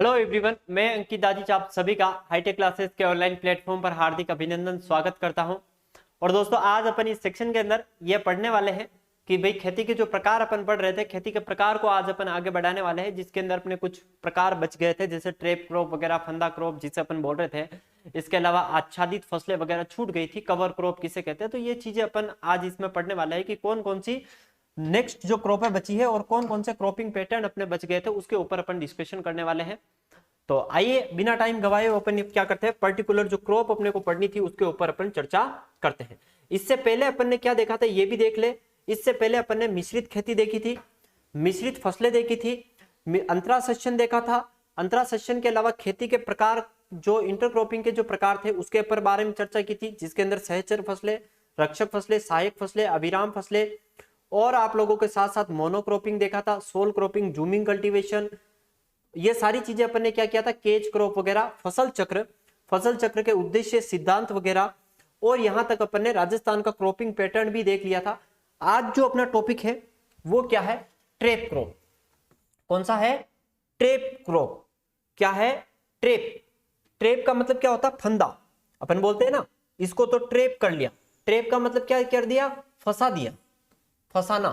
Hello everyone, मैं अंकित दाजीच आप सभी का हाईटेक क्लासेस के ऑनलाइन प्लेटफॉर्म पर हार्दिक अभिनंदन स्वागत करता हूं। और दोस्तों, आज अपन इस सेक्शन के अंदर ये पढ़ने वाले हैं कि भाई खेती के जो प्रकार अपन पढ़ रहे थे, खेती के प्रकार को आज अपन आगे बढ़ाने वाले हैं, जिसके अंदर अपने कुछ प्रकार बच गए थे, जैसे ट्रेप क्रॉप वगैरह, फंदा क्रॉप जिसे अपन बोल रहे थे। इसके अलावा आच्छादित फसलें वगैरह छूट गई थी, कवर क्रॉप किसे कहते हैं। तो ये चीजें अपन आज इसमें पढ़ने वाले हैं कि कौन कौन सी नेक्स्ट जो क्रॉप बची है और कौन कौन से क्रॉपिंग पैटर्न अपने बच गए थे, उसके ऊपर अपन डिस्कशन करने वाले हैं। तो आइए बिना टाइम गवाए अपन क्या करते हैं, पर्टिकुलर जो क्रॉप अपने को पढ़नी थी उसके ऊपर अपन चर्चा करते हैं। इससे पहले अपन ने क्या देखा था ये भी देख ले। इससे पहले अपन ने मिश्रित खेती देखी थी, मिश्रित फसलें देखी थी, अंतरा सेशन देखा था। अंतरा सेशन के अलावा खेती के प्रकार, जो इंटरक्रॉपिंग के जो प्रकार थे उसके ऊपर बारे में चर्चा की थी, जिसके अंदर सहचर फसलें, रक्षक फसलें, सहायक फसलें, अभिराम फसलें, और आप लोगों के साथ साथ मोनोक्रॉपिंग देखा था, सोल क्रॉपिंग, जूमिंग कल्टीवेशन, ये सारी चीजें अपन ने क्या किया था, केज क्रॉप वगैरह, फसल चक्र के उद्देश्य, सिद्धांत वगैरह, और यहां तक अपन ने राजस्थान का क्रॉपिंग पैटर्न भी देख लिया था। आज जो अपना टॉपिक है वो क्या है, ट्रेप क्रॉप। कौन सा है, ट्रेप क्रॉप। क्या है, ट्रेप। ट्रेप का मतलब क्या होता है, फंदा। अपन बोलते हैं ना, इसको तो ट्रेप कर लिया। ट्रेप का मतलब क्या कर दिया, फंसा दिया, फंसाना।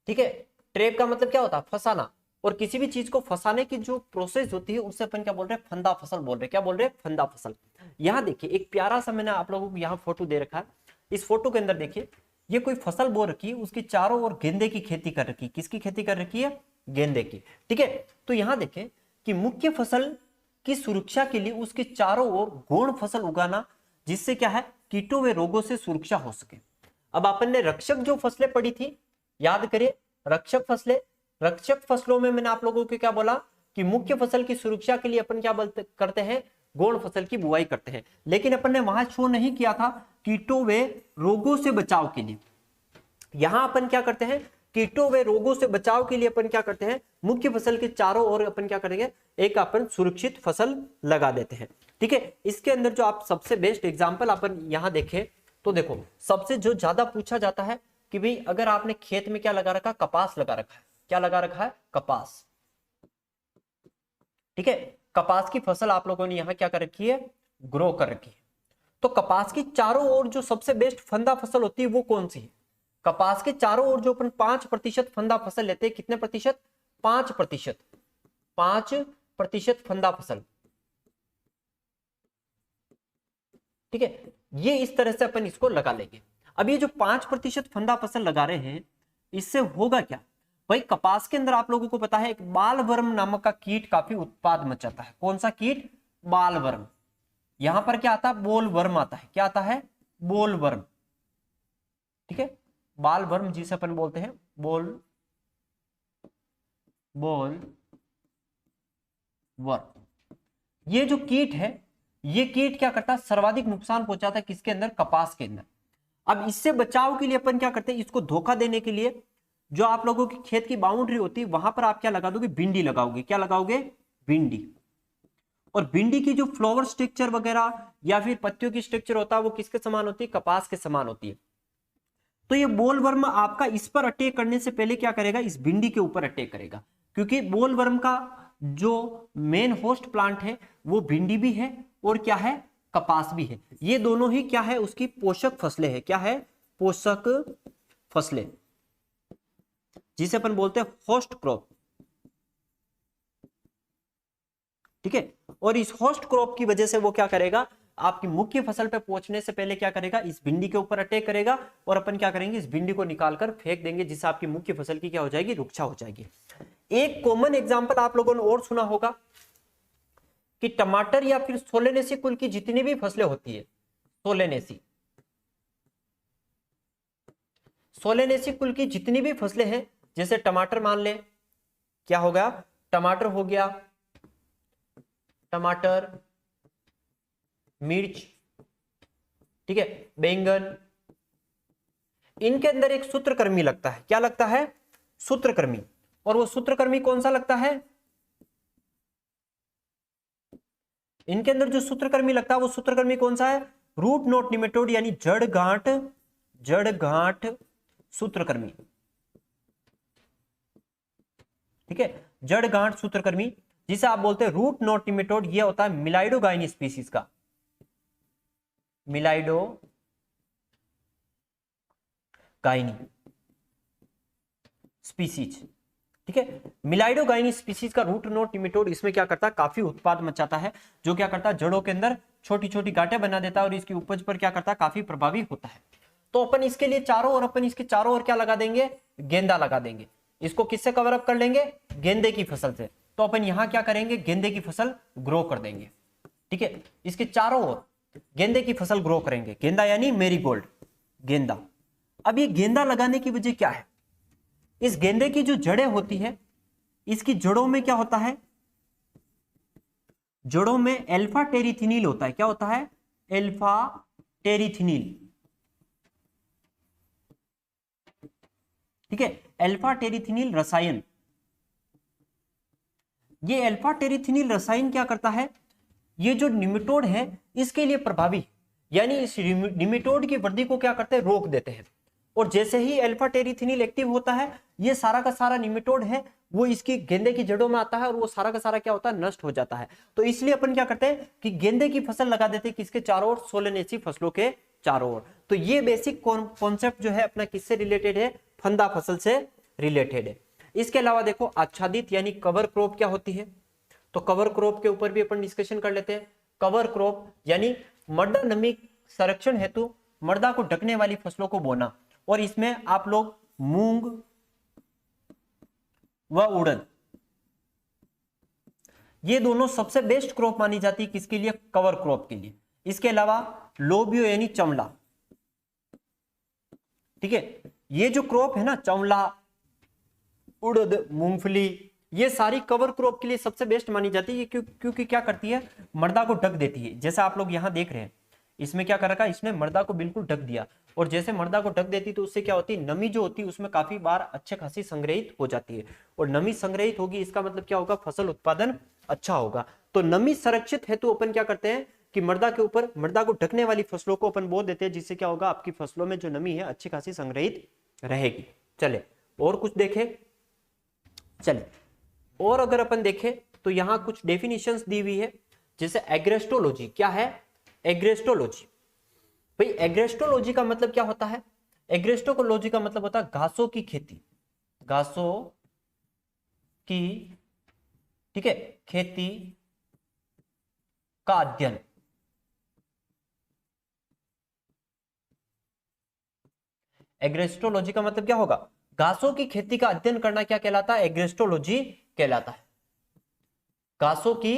ठीक है, ट्रेप का मतलब क्या होता है, फंसाना। और किसी भी चीज को फंसाने की जो प्रोसेस होती है उसे अपन क्या बोल रहे हैं, फंदा फसल बोल रहे हैं। क्या बोल रहे हैं, फंदा फसल। यहाँ देखिए एक प्यारा सा मैंने आप लोगों को यहाँ फोटो दे रखा है। इस फोटो के अंदर देखिए, ये कोई फसल बो रखी है, उसकी चारों ओर गेंदे की खेती कर रखी है। किसकी खेती कर रखी है, गेंदे की। ठीक है, तो यहाँ देखें कि मुख्य फसल की सुरक्षा के लिए उसके चारों ओर गौण फसल उगाना, जिससे क्या है, कीटों व रोगों से सुरक्षा हो सके। अब अपन ने रक्षक जो फसलें पढ़ी थी, याद करिए, रक्षक फसलें। रक्षक फसलों में मैंने आप लोगों को क्या बोला कि मुख्य फसल की सुरक्षा के लिए अपन क्या करते हैं, गौण फसल की बुआई करते हैं। लेकिन अपन ने वहां शो नहीं किया था कीटों व रोगों से बचाव के लिए। यहां अपन क्या करते हैं, कीटों व रोगों से बचाव के लिए अपन क्या करते हैं, मुख्य फसल के चारों ओर अपन क्या करेंगे, एक अपन सुरक्षित फसल लगा देते हैं। ठीक है, इसके अंदर जो आप सबसे बेस्ट एग्जाम्पल अपन यहां देखें तो देखो, सबसे जो ज्यादा पूछा जाता है कि भाई अगर आपने खेत में क्या लगा रखा, कपास लगा रखा है। क्या लगा रखा है, कपास। ठीक है, कपास की फसल आप लोगों ने यहां क्या कर रखी है, ग्रो कर रखी है। तो कपास की चारों ओर जो सबसे बेस्ट फंदा फसल होती है वो कौन सी है, कपास के चारों ओर जो अपन 5% फंदा फसल लेते हैं। कितने प्रतिशत, 5%। 5% फंदा फसल। ठीक है, ये इस तरह से अपन इसको लगा लेंगे। अब ये जो 5% फंदा फसल लगा रहे हैं, इससे होगा क्या भाई, कपास के अंदर आप लोगों को पता है एक बालवर्म नामक का कीट काफी उत्पाद मचाता है। कौन सा कीट, बालवर्म। यहां पर क्या आता है, बोलवर्म आता है। क्या आता है, बोलवर्म। ठीक है, बालवर्म जिसे अपन बोलते हैं बोलवर्म। ये जो कीट है, ये कीट क्या करता है, सर्वाधिक नुकसान पहुंचाता है किसके अंदर, कपास के अंदर। अब इससे बचाव के लिए अपन क्या करते हैं, इसको धोखा देने के लिए जो आप लोगों की खेत की बाउंड्री होती है वहां पर आप क्या लगा दोगे, भिंडी लगाओगे। क्या लगाओगे, भिंडी। और भिंडी की जो फ्लावर स्ट्रक्चर वगैरह या फिर पत्तियों की स्ट्रक्चर होता है वो किसके समान होती है, कपास के समान होती है। तो ये बोलवर्म आपका इस पर अटैक करने से पहले क्या करेगा, इस भिंडी के ऊपर अटैक करेगा, क्योंकि बोलवर्म का जो मेन होस्ट प्लांट है वो भिंडी भी है और क्या है, कपास भी है। ये दोनों ही क्या है, उसकी पोषक फसलें हैं। क्या है, पोषक फसलें, जिसे अपन बोलते हैं होस्ट क्रॉप। ठीक है, और इस होस्ट क्रॉप की वजह से वो क्या करेगा, आपकी मुख्य फसल पे पहुंचने से पहले क्या करेगा, इस भिंडी के ऊपर अटैक करेगा और अपन क्या करेंगे, इस भिंडी को निकालकर फेंक देंगे, जिससे आपकी मुख्य फसल की क्या हो जाएगी, रक्षा हो जाएगी। एक कॉमन एग्जांपल आप लोगों ने और सुना होगा कि टमाटर या फिर सोलेनेसी कुल की जितनी भी फसलें होती है, सोलेनेसी कुल की जितनी भी फसलें हैं, जैसे टमाटर मान ले, क्या होगा, टमाटर हो गया, टमाटर, मिर्च, ठीक है, बैंगन, इनके अंदर एक सूत्रकृमि लगता है। क्या लगता है, सूत्रकृमि। और वो सूत्रकृमि कौन सा लगता है, इनके अंदर जो सूत्रकृमि लगता है वो सूत्रकृमि कौन सा है, रूट नोट निमेटोड, यानी जड़ गांठ सूत्रकृमि। ठीक है, जड़ गांठ सूत्रकृमि, जिसे आप बोलते हैं रूट नोट निमेटोड, ये होता है मिलाइडोगाइनी स्पीसीज का, मिलाइडोगाइनी स्पीसीज। ठीक है, मिलाइडोगाइनी स्पीसीज का रूट नोट निमेटोड इसमें क्या करता है, काफी उत्पाद मचाता है, जो क्या करता है जड़ों के अंदर छोटी छोटी गांठें बना देता है और इसकी उपज पर क्या करता है, काफी प्रभावी होता है। तो अपन इसके लिए चारों ओर, अपन इसके चारों ओर क्या लगा देंगे, गेंदा लगा देंगे। इसको किससे कवर अप कर लेंगे, गेंदे की फसल से। तो अपन यहां क्या करेंगे, गेंदे की फसल ग्रो कर देंगे। ठीक है, इसके चारों ओर गेंदे की फसल ग्रो करेंगे, गेंदा यानी मेरीगोल्ड, गेंदा। अब ये गेंदा लगाने की वजह क्या है, इस गेंदे की जो जड़ें होती है, इसकी जड़ों में क्या होता है, जड़ों में अल्फा टेरिथिनिल होता है। क्या होता है, अल्फा टेरिथिनिल। ठीक है, अल्फा टेरिथिनिल रसायन। ये अल्फा टेरिथिनिल रसायन क्या करता है, ये जो निमेटोड है इसके लिए प्रभावी, यानी इस निमेटोड की वृद्धि को क्या करते हैं, रोक देते हैं। और जैसे ही अल्फा टेरिथिनिल एक्टिव होता है, ये सारा का सारा निमेटोड है वो इसकी गेंदे की जड़ों में आता है और वो सारा का सारा क्या होता है, नष्ट हो जाता है। तो इसलिए अपन क्या करते हैं कि गेंदे की फसल लगा देते हैं किसके चारों ओर, सोलेनेसी फसलों के चारों ओर। तो ये बेसिक कॉन्सेप्ट जो है अपना किससे रिलेटेड है, फंदा फसल से रिलेटेड है। इसके अलावा देखो आच्छादित यानी कवर क्रॉप क्या होती है, तो कवर क्रॉप के ऊपर भी अपन डिस्कशन कर लेते हैं। कवर क्रॉप यानी मृदा नमी संरक्षण हेतु मृदा को ढकने वाली फसलों को बोना, और इसमें आप लोग मूंग व उड़द, ये दोनों सबसे बेस्ट क्रॉप मानी जाती है किसके लिए, कवर क्रॉप के लिए। इसके अलावा लोबियो यानी चमड़ा। ठीक है, ये जो क्रॉप है ना, चमड़ा, उड़द, मूंगफली, ये सारी कवर क्रॉप के लिए सबसे बेस्ट मानी जाती है, क्योंकि क्या करती है, मृदा को ढक देती है। जैसा आप लोग यहां देख रहे हैं, इसमें क्या कर रखा है, इसने मृदा को बिल्कुल ढक दिया, और जैसे मृदा को ढक देती तो उससे क्या होती है, नमी जो होती है उसमें काफी बार अच्छे खासी संग्रहित हो जाती है, और नमी संग्रहित होगी इसका मतलब क्या होगा, फसल उत्पादन अच्छा होगा। तो नमी संरक्षित हेतु अपन क्या करते हैं कि मृदा के ऊपर मृदा को ढकने वाली फसलों को अपन बो देते हैं, जिससे क्या होगा, आपकी फसलों में जो नमी है अच्छी खासी संग्रहित रहेगी। चले और कुछ देखें, चले और अगर अपन देखें तो यहां कुछ डेफिनेशंस दी हुई है, जैसे एग्रेस्टोलॉजी। क्या है एग्रेस्टोलॉजी, भाई एग्रेस्टोलॉजी का मतलब क्या होता है, एग्रेस्टोलॉजी का मतलब होता है घासों की खेती, घासों की, ठीक है, खेती का अध्ययन। एग्रेस्टोलॉजी का मतलब क्या होगा, घासों की खेती का अध्ययन करना क्या कहलाता है, एग्रेस्टोलॉजी कहलाता है। घासों की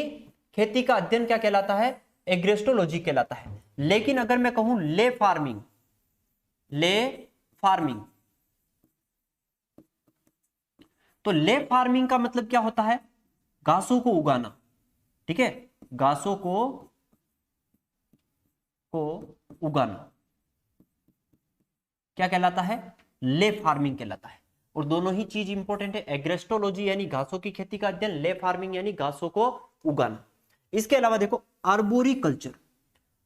खेती का अध्ययन क्या कहलाता है, एग्रेस्टोलॉजी कहलाता है। लेकिन अगर मैं कहूं ले फार्मिंग, ले फार्मिंग, तो ले फार्मिंग का मतलब क्या होता है, घासों को उगाना। ठीक है, घासों को उगाना क्या कहलाता है, ले फार्मिंग कहलाता है। और दोनों ही चीज इंपॉर्टेंट है, एग्रेस्टोलॉजी यानी घासों की खेती का अध्ययन, ले फार्मिंग यानी घासों को उगाना। इसके अलावा देखो आर्बोरिकल्चर,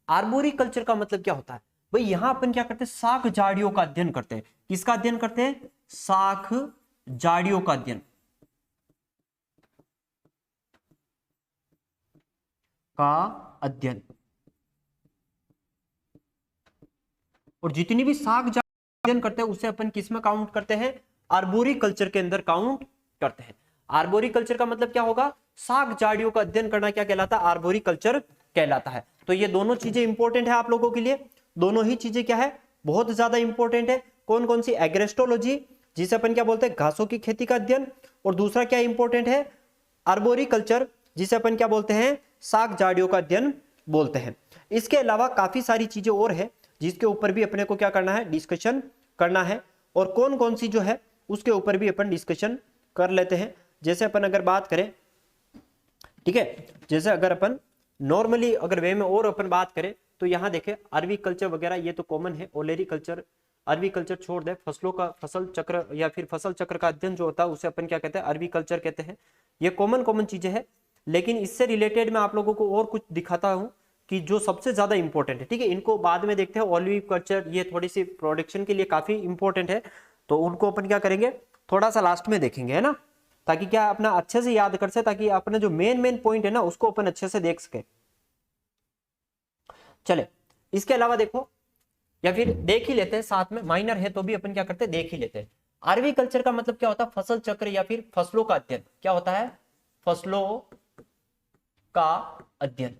आर्बोरिकल्चर का मतलब क्या होता है, भाई यहां अपन क्या करते हैं, शाख झाड़ियों का अध्ययन करते हैं। किसका अध्ययन करते हैं, शाख झाड़ियों का अध्ययन, और जितनी भी शाख अध्ययन करते हैं उसे अपन किस में काउंट करते हैं, आर्बोरिकल्चर के अंदर काउंट करते हैं। आर्बोरिकल्चर का मतलब क्या होगा, शाख झाड़ियों का अध्ययन करना क्या कहलाता है, आर्बोरिकल्चर कहलाता है। तो ये दोनों चीजें इंपॉर्टेंट है आप लोगों के लिए, दोनों ही चीजें क्या है, बहुत ज्यादा इंपॉर्टेंट है। कौन कौन सी, एग्रेस्टोलॉजी जिसे अपन क्या बोलते हैं, घासों की खेती का अध्ययन, और दूसरा क्या इंपॉर्टेंट है, आर्बोरिकल्चर जिसे अपन क्या बोलते हैं, शाख झाड़ियों का अध्ययन बोलते हैं। इसके अलावा काफी सारी चीजें और है जिसके ऊपर भी अपने को क्या करना है, डिस्कशन करना है, और कौन कौन सी जो है उसके ऊपर भी अपन डिस्कशन कर लेते हैं। जैसे अपन अगर बात करें, ठीक है, जैसे अगर अपन नॉर्मली अगर वे में और अपन बात करें तो यहाँ देखें अरवी कल्चर वगैरह ये तो कॉमन है, ओलेरी कल्चर, अरवी कल्चर छोड़ दे, फसलों का फसल चक्र या फिर फसल चक्र का अध्ययन जो होता है उसे अपन क्या कहते हैं, अरवी कल्चर कहते हैं। ये कॉमन चीजें हैं, लेकिन इससे रिलेटेड मैं आप लोगों को और कुछ दिखाता हूँ कि जो सबसे ज्यादा इंपॉर्टेंट है। ठीक है, इनको बाद में देखते हैं। ऑलिव कल्चर ये थोड़ी सी प्रोडक्शन के लिए काफी इंपॉर्टेंट है, तो उनको अपन क्या करेंगे, थोड़ा सा लास्ट में देखेंगे, है ना। ताकि क्या अपना अच्छे से याद कर सके, ताकि अपना जो मेन पॉइंट है ना उसको अपन अच्छे से देख सके। चले इसके अलावा देखो, या फिर देख ही लेते हैं साथ में, माइनर है तो भी अपन क्या करते हैं देख ही लेते हैं। आरवी कल्चर का मतलब क्या होता है? फसल चक्र या फिर फसलों का अध्ययन। क्या होता है? फसलों का अध्ययन।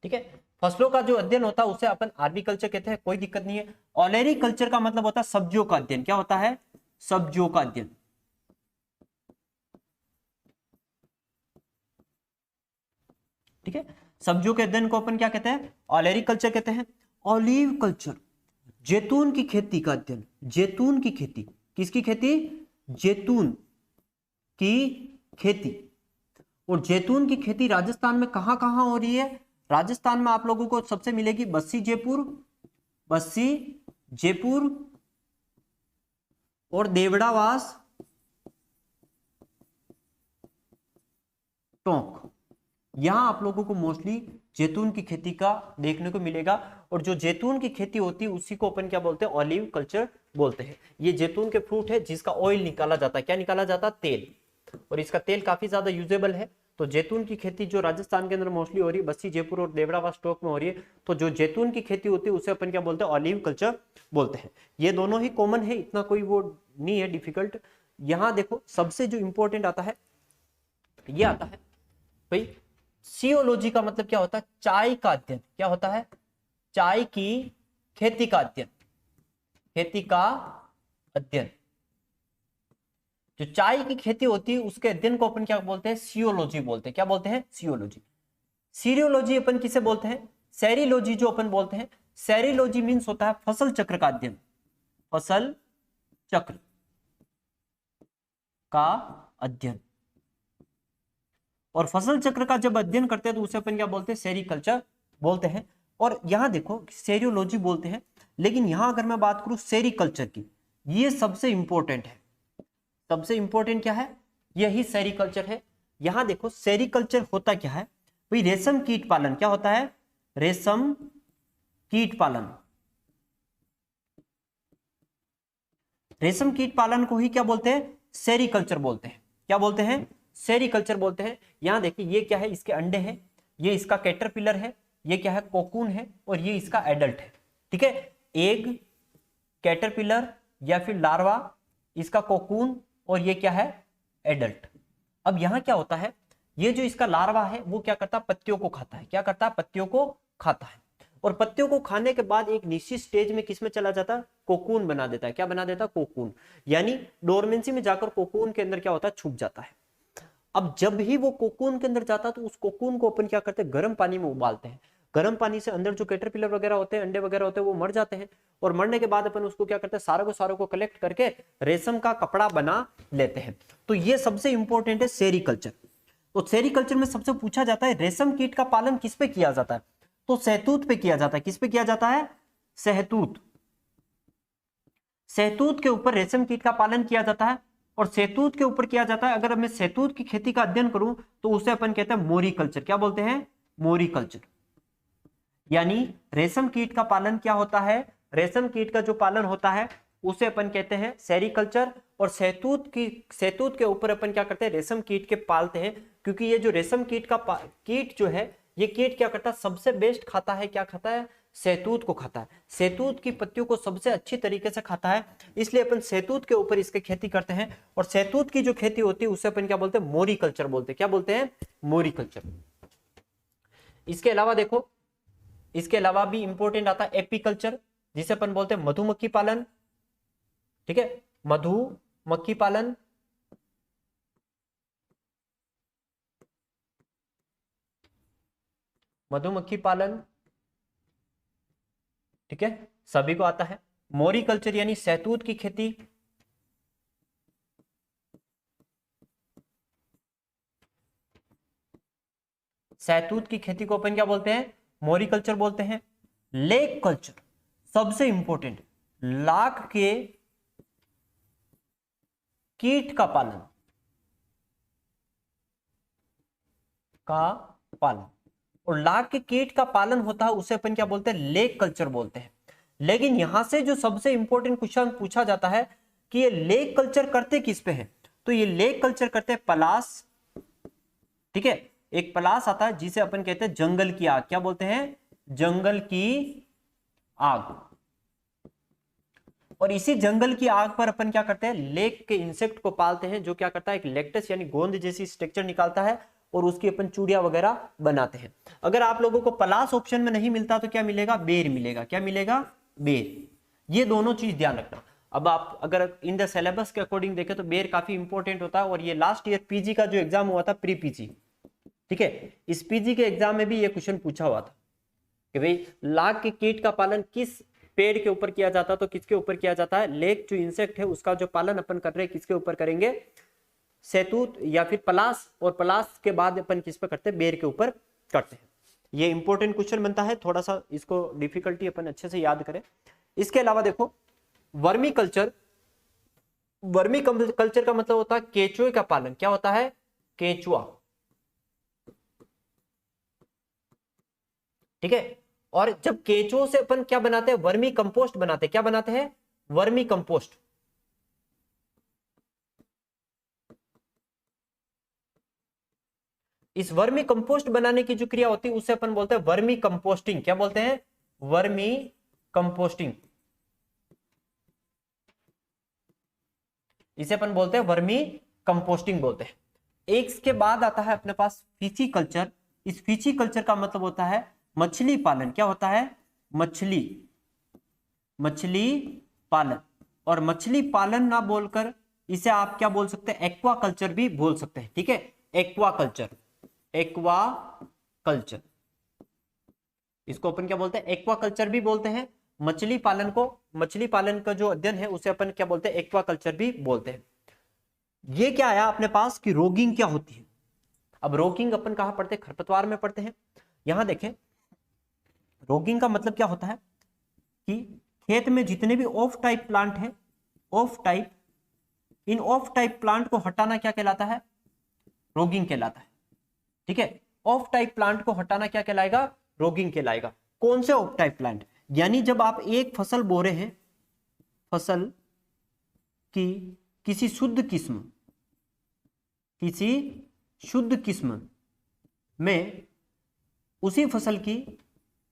ठीक है, फसलों का जो अध्ययन होता है उसे अपन आरवी कल्चर कहते हैं, कोई दिक्कत नहीं है। ऑलरी कल्चर का मतलब होता है सब्जियों का अध्ययन। क्या होता है? सब्जियों का अध्ययन। ठीक है, सब्जियों के अध्ययन को अपन क्या कहते हैं? ऑलरी कल्चर कहते हैं। ऑलिव कल्चर, जैतून की खेती का अध्ययन। जैतून की खेती, किसकी खेती? जैतून की खेती। और जैतून की खेती राजस्थान में कहां कहां हो रही है? राजस्थान में आप लोगों को सबसे मिलेगी बस्सी जयपुर, बस्सी जयपुर और देवड़ावास टोंक। यहां आप लोगों को मोस्टली जैतून की खेती का देखने को मिलेगा। और जो जैतून की खेती होती है उसी को अपन क्या बोलते हैं? ऑलिव कल्चर बोलते हैं। ये जैतून के फ्रूट है जिसका ऑयल निकाला जाता है। क्या निकाला जाता है? तेल। और इसका तेल काफी ज्यादा यूजेबल है। तो जैतून की खेती जो राजस्थान के अंदर मोस्टली हो रही है, बस्सी जयपुर और देवड़ावास टोंक में हो रही है, तो जो जैतून की खेती होती है उसे अपन क्या बोलते हैं? ऑलिव कल्चर बोलते हैं। ये दोनों ही कॉमन है, इतना कोई वो नहीं है डिफिकल्ट। यहां देखो सबसे जो इंपॉर्टेंट आता है ये आता है भाई, सियोलॉजी का मतलब क्या होता है? चाय का अध्ययन। क्या होता है? चाय की खेती का अध्ययन। खेती का अध्ययन। जो चाय की खेती होती है उसके अध्ययन को अपन क्या बोलते हैं? सियोलॉजी बोलते हैं। क्या बोलते हैं? सियोलॉजी। सीरियोलॉजी अपन किसे बोलते हैं? सेरियोलॉजी जो अपन बोलते हैं। सेरियोलॉजी मींस होता है फसल चक्र का अध्ययन। फसल चक्र का अध्ययन। और फसल चक्र का जब अध्ययन करते हैं तो उसे अपन क्या बोलते हैं? सेरिकल्चर बोलते हैं। और यहां देखो सेरियोलॉजी बोलते हैं, लेकिन यहां अगर मैं बात करूं सेरिकल्चर की, ये सबसे इंपॉर्टेंट है। सबसे इंपॉर्टेंट क्या है? यही सेरिकल्चर है। यहां देखो सेरिकल्चर होता क्या है भाई? रेशम कीट पालन। क्या होता है? रेशम कीट पालन। रेशम कीट पालन को ही क्या बोलते हैं? सेरिकल्चर बोलते हैं। क्या बोलते हैं? सेरिकल्चर बोलते हैं। यहां देखिए ये क्या है? इसके अंडे हैं, ये इसका कैटरपिलर है, ये क्या है? कोकून है, और ये इसका एडल्ट है। ठीक है, एग, कैटरपिलर या फिर लार्वा, इसका कोकून, और ये क्या है? एडल्ट। अब यहां क्या होता है? ये जो इसका लार्वा है वो क्या करता है? पत्तियों को खाता है। क्या करता है? पत्तियों को खाता है। और पत्तियों को खाने के बाद एक निश्चित स्टेज में किसमें चला जाता है? कोकून बना देता है। क्या बना देता है? कोकून। यानी डोरमेंसी में जाकर कोकून के अंदर क्या होता है? छुप जाता है। अब जब ही वो कोकून के अंदर जाता है तो उस कोकून को अपन क्या करते हैं? गर्म पानी में उबालते हैं। गर्म पानी से अंदर जो कैटरपिलर वगैरह होते हैं, अंडे वगैरह होते हैं, वो मर जाते हैं। और मरने के बाद अपन उसको क्या करते हैं? सारों को कलेक्ट करके रेशम का कपड़ा बना लेते हैं। तो ये सबसे इंपॉर्टेंट है सेरिकल्चर। तो सेरिकल्चर में सबसे पूछा जाता है रेशम कीट का पालन किस पे किया जाता है? तो सहतूत पे किया जाता है। किस पे किया जाता है? सहतूत। सहतूत के ऊपर रेशम कीट का पालन किया जाता है। और सहतूत के ऊपर किया जाता है। अगर मैं सहतूत की खेती का अध्ययन करूं तो उसे अपन कहते हैं मोरी कल्चर। क्या बोलते हैं? मोरी कल्चर। यानी रेशम कीट का पालन क्या होता है? रेशम कीट का जो पालन होता है उसे अपन कहते हैं सेरिकल्चर। और सहतूत के ऊपर अपन क्या करते हैं? रेशम कीट के पालते हैं। क्योंकि ये जो रेशम कीट का कीट जो है, ये कीट क्या करता है? सबसे बेस्ट खाता है। क्या खाता है? सहतूत को खाता है। सहतूत की पत्तियों को सबसे अच्छी तरीके से खाता है, इसलिए अपन सहतूत के ऊपर इसकी खेती करते हैं। और सहतूत की जो खेती होती है उसे अपन क्या बोलते हैं? मोरी कल्चर बोलते हैं। क्या बोलते हैं? मोरी कल्चर। इसके अलावा देखो, इसके अलावा भी इंपॉर्टेंट आता है एपीकल्चर, जिसे अपन बोलते हैं मधुमक्खी पालन। ठीक है, मधुमक्खी पालन। मधुमक्खी पालन, ठीक है, सभी को आता है। मोरी कल्चर यानी सहतूत की खेती। सहतूत की खेती को अपन क्या बोलते हैं? मोरी कल्चर बोलते हैं। लेक कल्चर सबसे इंपॉर्टेंट, लाख के कीट का पालन और लाख के कीट का पालन होता है उसे अपन क्या बोलते हैं? लेक कल्चर बोलते हैं। लेकिन यहां से जो सबसे इंपॉर्टेंट क्वेश्चन पूछा जाता है कि ये लेक कल्चर करते किस पे है, तो ये लेक कल्चर करते हैं पलास, ठीक है। एक पलास आता है जिसे अपन कहते हैं जंगल की आग, क्या बोलते हैं, जंगल की आग। और इसी जंगल की आग पर अपन क्या करते हैं, लेक के इंसेक्ट को पालते हैं, जो क्या करता है, एक लेक्टस यानी गोंद जैसी स्ट्रक्चर निकालता है और उसकी अपन चूड़िया वगैरह बनाते हैं। अगर आप लोगों को पलास ऑप्शन में नहीं मिलता तो क्या मिलेगा, बेर मिलेगा। क्या मिलेगा, बेर। ये दोनों चीज ध्यान रखना। अब आप अगर इन द सिलेबस के अकॉर्डिंग देखें तो बेर काफी इंपॉर्टेंट होता है, और ये लास्ट ईयर पीजी का जो एग्जाम हुआ था, प्री पीजी, ठीक है, इस पीजी के एग्जाम में भी ये क्वेश्चन पूछा हुआ था कि भाई लाख के कीट का पालन किस पेड़ के ऊपर किया जाता है, तो किसके ऊपर किया जाता है, लेक जो इंसेक्ट है उसका जो पालन अपन कर रहे हैं किसके ऊपर करेंगे, सैतूत या फिर पलास, और पलास के बाद अपन किस पे करते हैं, बेर के ऊपर करते हैं। ये इंपॉर्टेंट क्वेश्चन बनता है, थोड़ा सा इसको डिफिकल्टी अपन अच्छे से याद करें। इसके अलावा देखो वर्मी कल्चर, वर्मी कल्चर का मतलब होता है केचुए का पालन। क्या होता है, केचुआ, ठीक है। और जब केचुओं से अपन क्या बनाते हैं, वर्मी कंपोस्ट बनाते हैं। क्या बनाते हैं, वर्मी कंपोस्ट। इस वर्मी कंपोस्ट बनाने की जो क्रिया होती है उसे अपन बोलते हैं वर्मी कंपोस्टिंग। क्या बोलते हैं, वर्मी कंपोस्टिंग। इसे अपन बोलते हैं वर्मी कंपोस्टिंग बोलते हैं। एक के बाद आता है अपने पास फीसी कल्चर। इस फीसी कल्चर का मतलब होता है मछली पालन। क्या होता है, मछली, मछली पालन। और मछली पालन ना बोलकर इसे आप क्या बोल सकते हैं, एक्वा कल्चर भी बोल सकते हैं, ठीक है। एक्वा कल्चर, एक्वा कल्चर, इसको अपन क्या बोलते हैं, एक्वा कल्चर भी बोलते हैं। मछली पालन को, मछली पालन का जो अध्ययन है उसे अपन क्या बोलते हैं, एक्वा कल्चर भी बोलते हैं। ये क्या आया अपने पास कि रोगिंग क्या होती है। अब रोगिंग अपन कहां पढ़ते हैं, खरपतवार में पढ़ते हैं। यहां देखें रोगिंग का मतलब क्या होता है कि खेत में जितने भी ऑफ टाइप प्लांट है, of type, in of type plant को हटाना क्या कहलाता है, रोगिंग कहलाता है, ठीक है। ऑफ टाइप प्लांट को हटाना क्या कहलाएगा, रोगिंग कहलाएगा। कौन से ऑफ टाइप प्लांट, यानी जब आप एक फसल बो रहे हैं, फसल की किसी शुद्ध किस्म, किसी शुद्ध किस्म में उसी फसल की,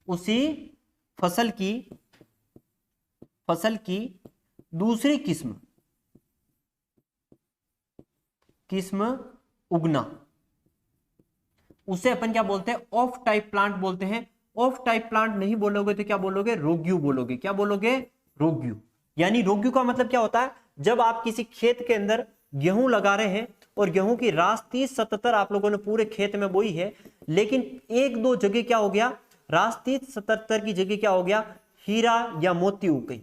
उसी फसल की, फसल की दूसरी किस्म, किस्म उगना, उसे अपन क्या बोलते हैं, ऑफ टाइप प्लांट बोलते हैं। ऑफ टाइप प्लांट नहीं बोलोगे तो क्या बोलोगे, रोग्यू बोलोगे। क्या बोलोगे, रोग्यू। यानी रोग्यू का मतलब क्या होता है, जब आप किसी खेत के अंदर गेहूं लगा रहे हैं और गेहूं की रास 30-77 आप लोगों ने पूरे खेत में बोई है, लेकिन एक दो जगह क्या हो गया, रास 30-77 की जगह क्या हो गया, हीरा या मोती उग गई,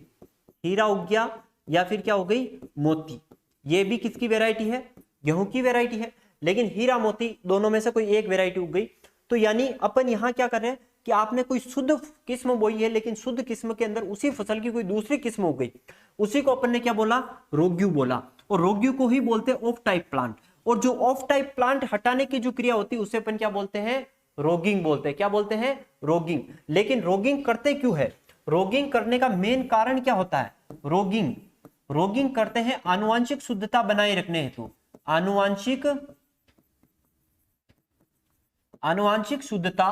हीरा उग गया या फिर क्या हो गई, मोती। ये भी किसकी वेराइटी है, गेहूं की वेराइटी है, लेकिन हीरा मोती दोनों में से कोई एक वेराइटी उग गई। तो यानी अपन यहां क्या कर रहे हैं कि आपने कोई शुद्ध किस्म बोई है, लेकिन शुद्ध किस्म के अंदर उसी फसल की कोई दूसरी किस्म उग गई, उसी को अपन ने क्या बोला, रोग्यू बोला। और रोग्यू को ही बोलते हैं ऑफ टाइप प्लांट। और जो ऑफ टाइप प्लांट हटाने की जो क्रिया होती है उसे अपन क्या बोलते हैं, रोगिंग बोलते हैं। क्या बोलते हैं, रोगिंग। लेकिन रोगिंग करते क्यों है, रोगिंग करने का मेन कारण क्या होता है, रोगिंग, रोगिंग करते हैं आनुवांशिक शुद्धता बनाए रखने हेतु, आनुवांशिक, आनुवांशिक शुद्धता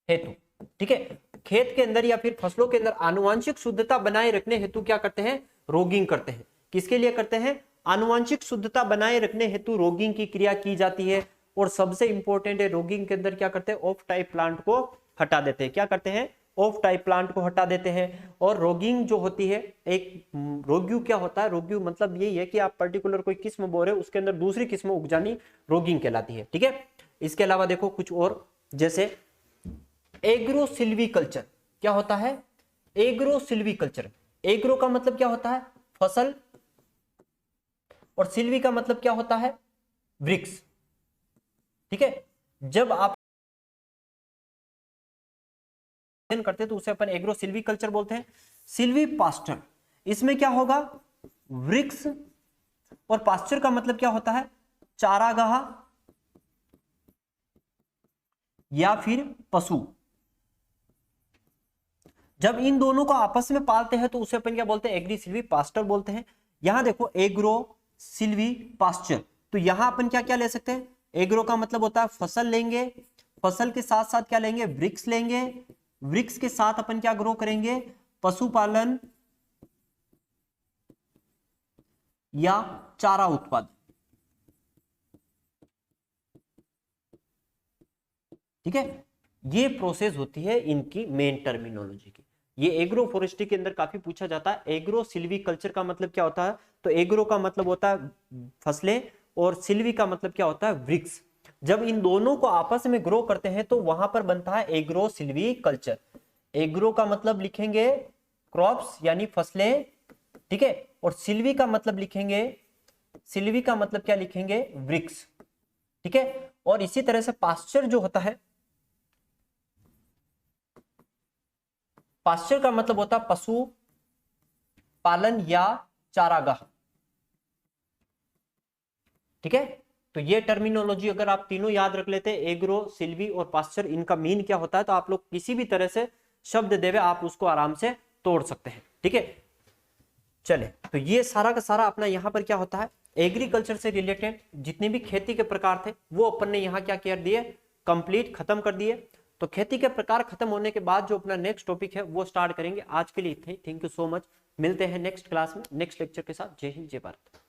हेतु, ठीक है। खेत के अंदर या फिर फसलों के अंदर आनुवांशिक शुद्धता बनाए रखने हेतु क्या करते हैं, रोगिंग करते हैं। किसके लिए करते हैं, आनुवांशिक शुद्धता बनाए रखने हेतु रोगिंग की क्रिया की जाती है। और सबसे इंपॉर्टेंट है, रोगिंग के अंदर क्या करते हैं, ऑफ टाइप प्लांट को हटा देते हैं। क्या करते हैं, ऑफ टाइप प्लांट को हटा देते हैं। और रोगिंग जो होती है, एक रोग्यू क्या होता है, रोग्यू मतलब यही है कि आप पर्टिकुलर कोई किस्म बो रहे हो, उसके अंदर दूसरी किस्म उग जानी रोगिंग कहलाती है, ठीक है। इसके अलावा देखो कुछ और, जैसे एग्रो सिल्वी कल्चर। क्या होता है, एग्रो सिल्वी कल्चर। एग्रो का मतलब क्या होता है, फसल, और सिल्वी का मतलब क्या होता है, वृक्ष, ठीक है। जब आप करते हैं तो उसे अपन एग्रो सिल्वी कल्चर बोलते हैं। सिल्वी पास्चर, इसमें क्या होगा, वृक्ष, और पास्चर का मतलब क्या होता है, चारागाह या फिर पशु। जब इन दोनों को आपस में पालते हैं तो उसे अपन क्या बोलते हैं, एग्री सिल्वी पास्चर बोलते हैं। यहां देखो एग्रो सिल्वी पास्चर, तो यहां अपन क्या क्या ले सकते हैं, एग्रो का मतलब होता है फसल लेंगे, फसल के साथ साथ क्या लेंगे, वृक्ष लेंगे, वृक्ष के साथ अपन क्या ग्रो करेंगे, पशुपालन या चारा उत्पादन। ठीक है, ये प्रोसेस होती है इनकी मेन टर्मिनोलॉजी की। ये एग्रो फॉरेस्ट्री के अंदर काफी पूछा जाता है। एग्रो सिल्वी कल्चर का मतलब क्या होता है, तो एग्रो का मतलब होता है फसलें और सिल्वी का मतलब क्या होता है, वृक्ष। जब इन दोनों को आपस में ग्रो करते हैं तो वहां पर बनता है एग्रो सिल्वी कल्चर। एग्रो का मतलब लिखेंगे क्रॉप्स यानी फसलें, ठीक है, और सिल्वी का मतलब लिखेंगे, सिल्वी का मतलब क्या लिखेंगे, वृक्ष। ठीक है, और इसी तरह से पास्चर जो होता है, पास्चर का मतलब होता है पशु पालन या चारागाह। ठीक है, तो ये टर्मिनोलॉजी अगर आप तीनों याद रख लेते हैं, एग्रो सिल्वी और पास्चर, इनका मीन क्या होता है, तो आप लोग किसी भी तरह से शब्द देवे आप उसको आराम से तोड़ सकते हैं। ठीक है, चले, तो ये सारा का सारा अपना यहाँ पर क्या होता है, एग्रीकल्चर से रिलेटेड जितने भी खेती के प्रकार थे वो अपन ने यहाँ क्या कर दिए, कंप्लीट खत्म कर दिए। तो खेती के प्रकार खत्म होने के बाद जो अपना नेक्स्ट टॉपिक है वो स्टार्ट करेंगे। आज के लिए इतना ही, थैंक यू सो मच, मिलते हैं नेक्स्ट क्लास में नेक्स्ट लेक्चर के साथ। जय हिंद, जय भारत।